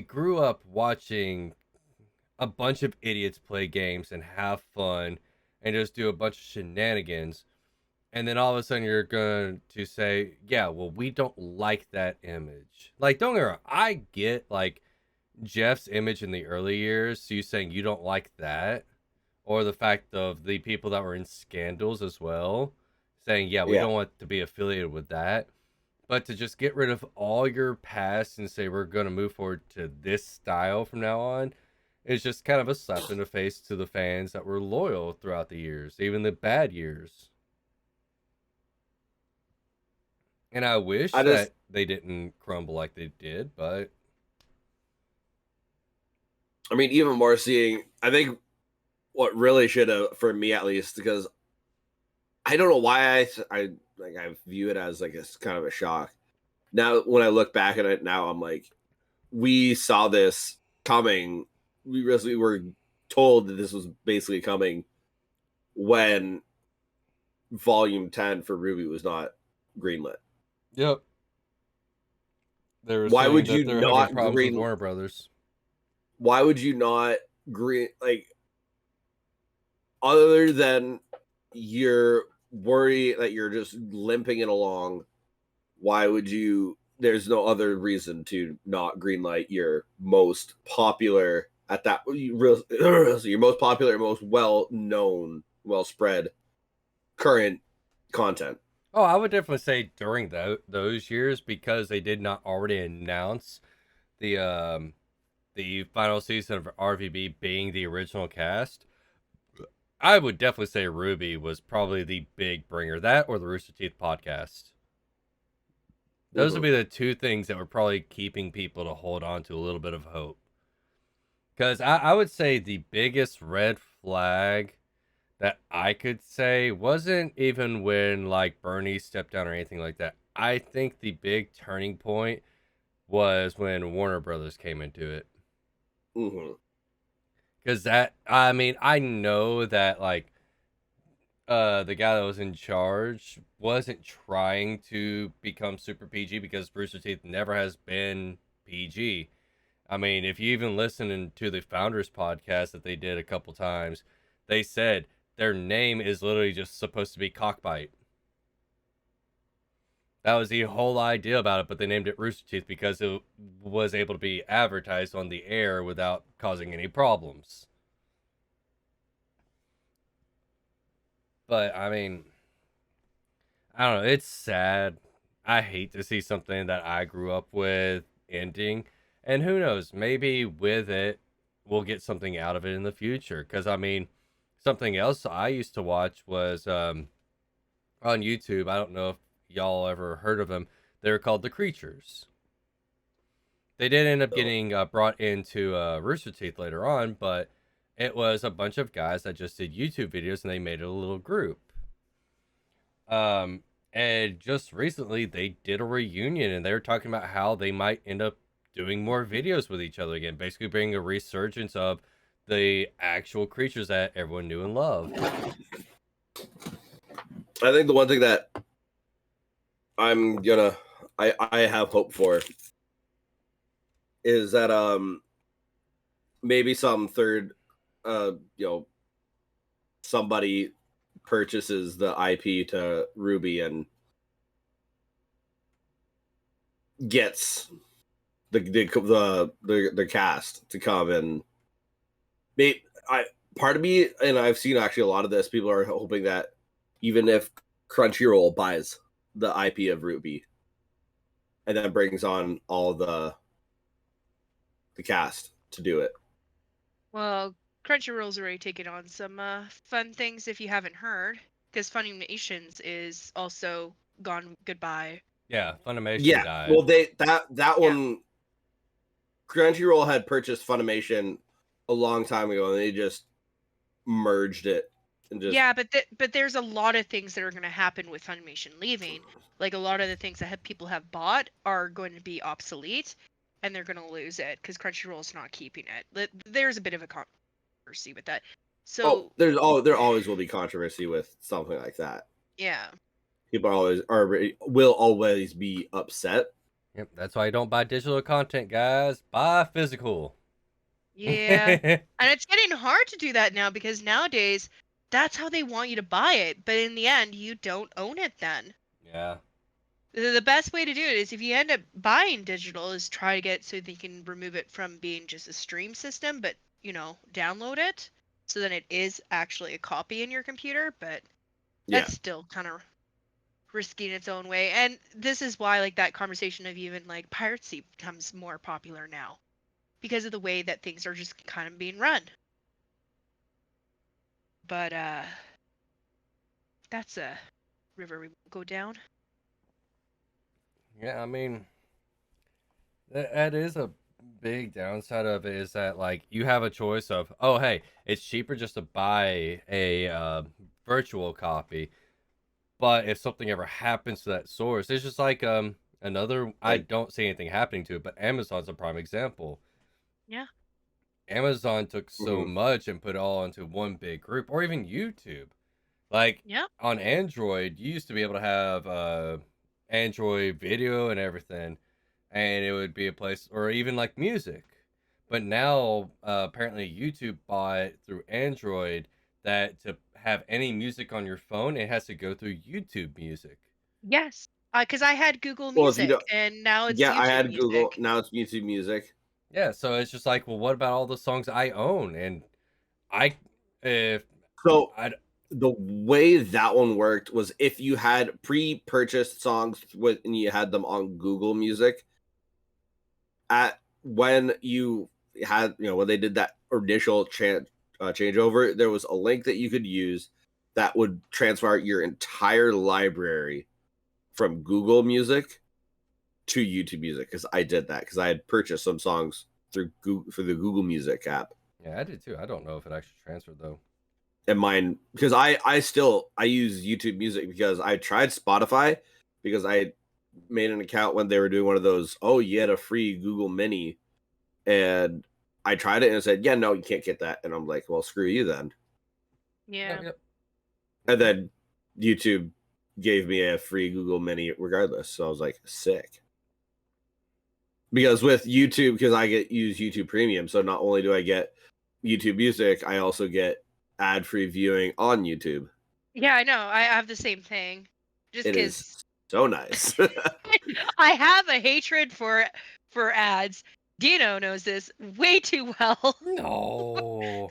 grew up watching a bunch of idiots play games and have fun and just do a bunch of shenanigans, and then all of a sudden you're going to say, yeah, well, we don't like that image. Like, don't get me wrong, I get like Jeff's image in the early years, so you saying you don't like that, or the fact of the people that were in scandals as well, saying, yeah, we don't want to be affiliated with that. But to just get rid of all your past and say we're going to move forward to this style from now on is just kind of a slap in the face to the fans that were loyal throughout the years, even the bad years. And I wish that they didn't crumble like they did, but... I mean, even more seeing... I think what really should have, for me at least, because I don't know why I view it as like a kind of a shock. Now, when I look back at it now, I'm like, we saw this coming. We really were told that this was basically coming when Volume 10 for Ruby was not greenlit. Yep. Why would you not green Warner Brothers? Why would you not green, like, other than you're worried that you're just limping it along? Why would you? There's no other reason to not greenlight your most popular at that. Your most popular, most well-known, well-spread current content. Oh, I would definitely say during those years, because they did not already announce the final season of RVB being the original cast. I would definitely say Ruby was probably the big bringer. That or the Rooster Teeth podcast. Those would be the two things that were probably keeping people to hold on to a little bit of hope. Because I would say the biggest red flag that I could say wasn't even when like Bernie stepped down or anything like that. I think the big turning point was when Warner Brothers came into it. Mm-hmm. Because that, I mean, I know that like the guy that was in charge wasn't trying to become super PG because Rooster Teeth never has been PG. I mean, if you even listen to the Founders podcast that they did a couple times, they said their name is literally just supposed to be Cockbite. That was the whole idea about it, but they named it Rooster Teeth because it was able to be advertised on the air without causing any problems. But I mean, I don't know. It's sad. I hate to see something that I grew up with ending. And who knows? Maybe with it, we'll get something out of it in the future. Because, I mean, something else I used to watch was on YouTube. I don't know if y'all ever heard of them. They're called The Creatures. They did end up So, getting brought into Rooster Teeth later on, but it was a bunch of guys that just did YouTube videos and they made it a little group. And just recently they did a reunion and they were talking about how they might end up doing more videos with each other again, basically bringing a resurgence of the actual creatures that everyone knew and loved. I think the one thing that I have hope for is that maybe some third somebody purchases the IP to Ruby and gets the cast to come and part of me, and I've seen actually a lot of this, people are hoping that even if Crunchyroll buys the IP of Ruby and then brings on all the cast to do it. Well, Crunchyroll's already taken on some fun things if you haven't heard, because Funimations is also gone goodbye. Yeah, Funimation died. Well, that one, Crunchyroll had purchased Funimation a long time ago, and they just merged it. And just... Yeah, but there's a lot of things that are going to happen with Funimation leaving. Like a lot of the things that people have bought are going to be obsolete, and they're going to lose it because Crunchyroll's not keeping it. There's a bit of a controversy with that. So there always will be controversy with something like that. Yeah. People will always be upset. Yep, that's why you don't buy digital content, guys. Buy physical. Yeah. And it's getting hard to do that now because nowadays that's how they want you to buy it, but in the end you don't own it then. Yeah. The best way to do it is if you end up buying digital is try to get so they can remove it from being just a stream system, but download it so then it is actually a copy in your computer, but that's still kind of risky in its own way. And this is why like that conversation of even like piracy becomes more popular now because of the way that things are just kind of being run. But that's a river we go down. Yeah, I mean, that is a big downside of it, is that like you have a choice of, oh hey, it's cheaper just to buy a virtual copy, but if something ever happens to that source, it's just like another, I don't see anything happening to it, but Amazon's a prime example. Yeah. Amazon took so much and put it all into one big group, or even YouTube. Like on Android, you used to be able to have Android video and everything, and it would be a place, or even like music. But now apparently YouTube bought through Android that to have any music on your phone, it has to go through YouTube Music. Yes, because I had Google Music, and now it's YouTube I had Music. Google, now it's YouTube Music. Yeah, so it's just like, well, what about all the songs I own? And the way that one worked was if you had pre-purchased songs and you had them on Google Music, when you had, when they did that initial changeover, there was a link that you could use that would transfer your entire library from Google Music to YouTube Music. Because I did that because I had purchased some songs through the Google Music app. Yeah, I did too. I don't know if it actually transferred though. And mine, because I use YouTube Music because I tried Spotify because I made an account when they were doing one of those, oh, you had a free Google Mini. And I tried it and it said, yeah, no, you can't get that. And I'm like, well, screw you then. Yeah. Yep. And then YouTube gave me a free Google Mini regardless. So I was like, sick. Because with YouTube, because I use YouTube Premium, so not only do I get YouTube Music, I also get ad-free viewing on YouTube. Yeah, I know. I have the same thing. Just It because is so nice. I have a hatred for ads. Dino knows this way too well. No.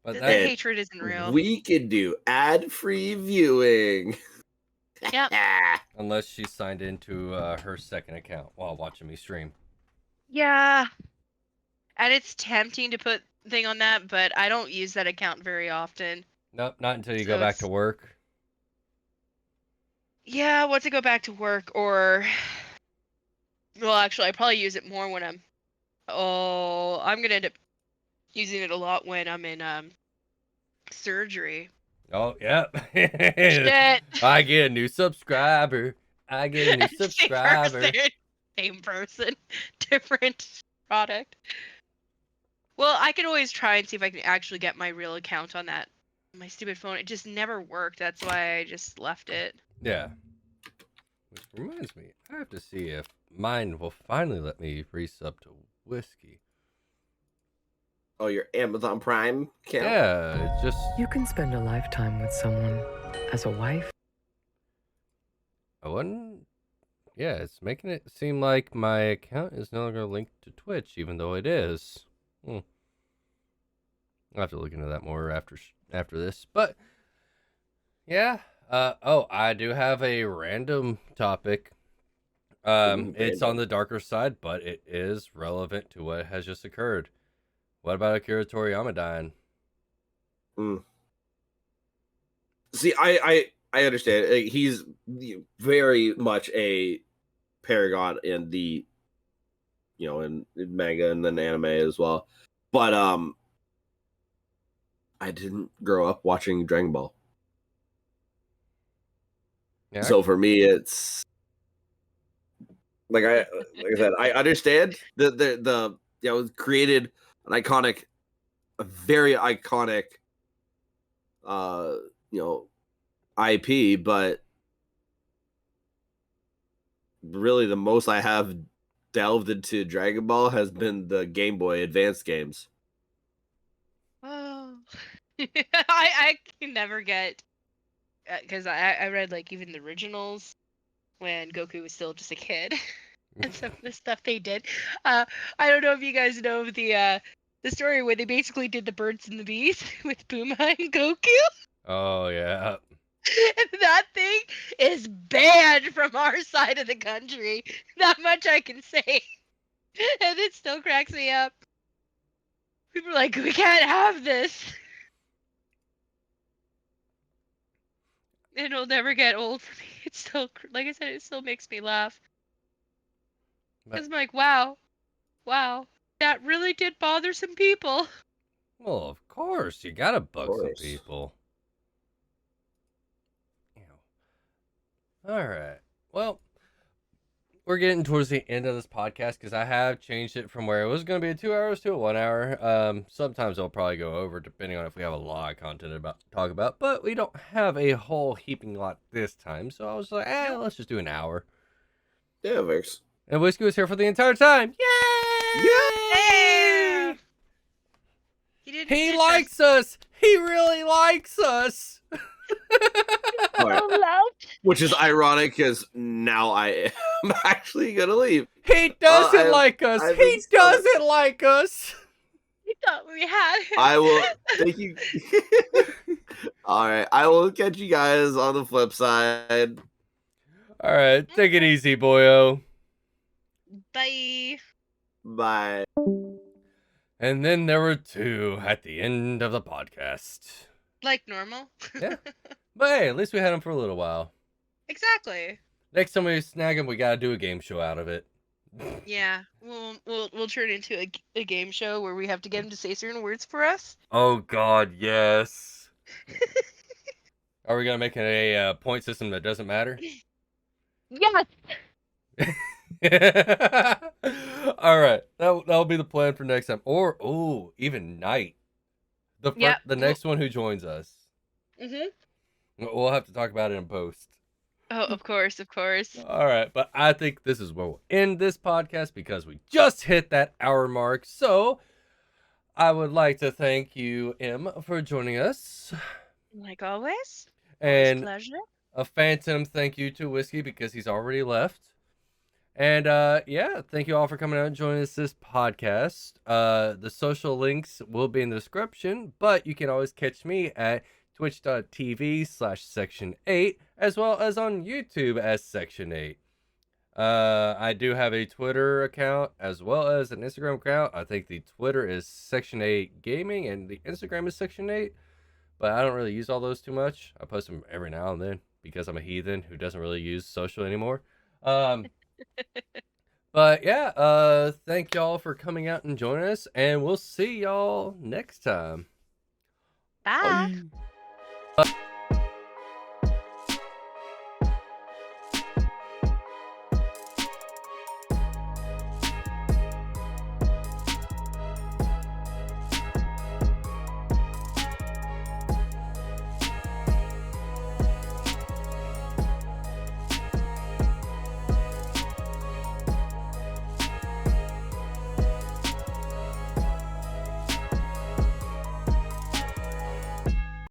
But The that hatred isn't real. We could do ad-free viewing. Yep. unless she signed into her second account while watching me stream. Yeah. And it's tempting to put thing on that, but I don't use that account very often. Nope, not until you So go back to work. Yeah, once I go back to work, or well, actually, I probably use it more when I'm gonna end up using it a lot when I'm in surgery. Oh, yeah. Shit. I get a new subscriber. I get a new subscriber. Same person, different product. Well, I can always try and see if I can actually get my real account on my stupid phone. It just never worked. That's why I just left it. Yeah. Which reminds me, I have to see if mine will finally let me resub to whiskey. Oh, your Amazon Prime account? Yeah, it's just... You can spend a lifetime with someone as a wife. I wouldn't... Yeah, it's making it seem like my account is no longer linked to Twitch, even though it is. I'll have to look into that more after this. But, yeah. I do have a random topic. It's on the darker side, but it is relevant to what has just occurred. What about Akira Toriyama dying? See, I understand. He's very much a paragon in the, in manga and then anime as well. But I didn't grow up watching Dragon Ball. Yeah. So for me, it's like I said, I understand the created a very iconic IP, but really the most I have delved into Dragon Ball has been the Game Boy Advance games. Oh, I can never get, because I read like even the originals when Goku was still just a kid and some of the stuff they did. I don't know if you guys know the story where they basically did the birds and the bees with Bulma and Goku. Oh yeah. And that thing is banned from our side of the country. That much I can say. And it still cracks me up. People are like, we can't have this. It'll never get old for me. It's still, like I said, it still makes me laugh. Because I'm like, wow, that really did bother some people. Well, of course, you gotta bug some people. All right. Well, we're getting towards the end of this podcast because I have changed it from where it was going to be 2 hours to a 1 hour. Sometimes I'll probably go over depending on if we have a lot of content to talk about, but we don't have a whole heaping lot this time. So I was like, let's just do an hour. Yeah, it works. And Whiskey was here for the entire time. Yay! Yay! He likes us. He really likes us. Right. Which is ironic because now I am actually gonna leave. He doesn't like us. He doesn't like us. We thought we had him. I will thank you. All right, I will catch you guys on the flip side. All right, take it easy, boyo. Bye. Bye. And then there were 2 at the end of the podcast. Like normal. Yeah. But hey, at least we had him for a little while. Exactly. Next time we snag him, we gotta do a game show out of it. Yeah, we'll turn it into a game show where we have to get him to say certain words for us. Oh God, yes. Are we gonna make it a point system that doesn't matter? Yes. All right, that'll be the plan for next time, or even Night, Yep. the next one who joins us. Mhm. We'll have to talk about it in post. Oh, of course, of course. All right, but I think this is where we'll end this podcast because we just hit that hour mark. So I would like to thank you, Em, for joining us. Like always. Always And pleasure. a phantom thank you to Whiskey because he's already left. And yeah, thank you all for coming out and joining us this podcast. The social links will be in the description, but you can always catch me at twitch.tv/section8 as well as on YouTube as section 8. I do have a Twitter account as well as an Instagram account. I think the Twitter is section 8 gaming and the Instagram is section 8, but I don't really use all those too much. I post them every now and then because I'm a heathen who doesn't really use social anymore. But yeah, thank y'all for coming out and joining us, and we'll see y'all next time. Bye. Bye.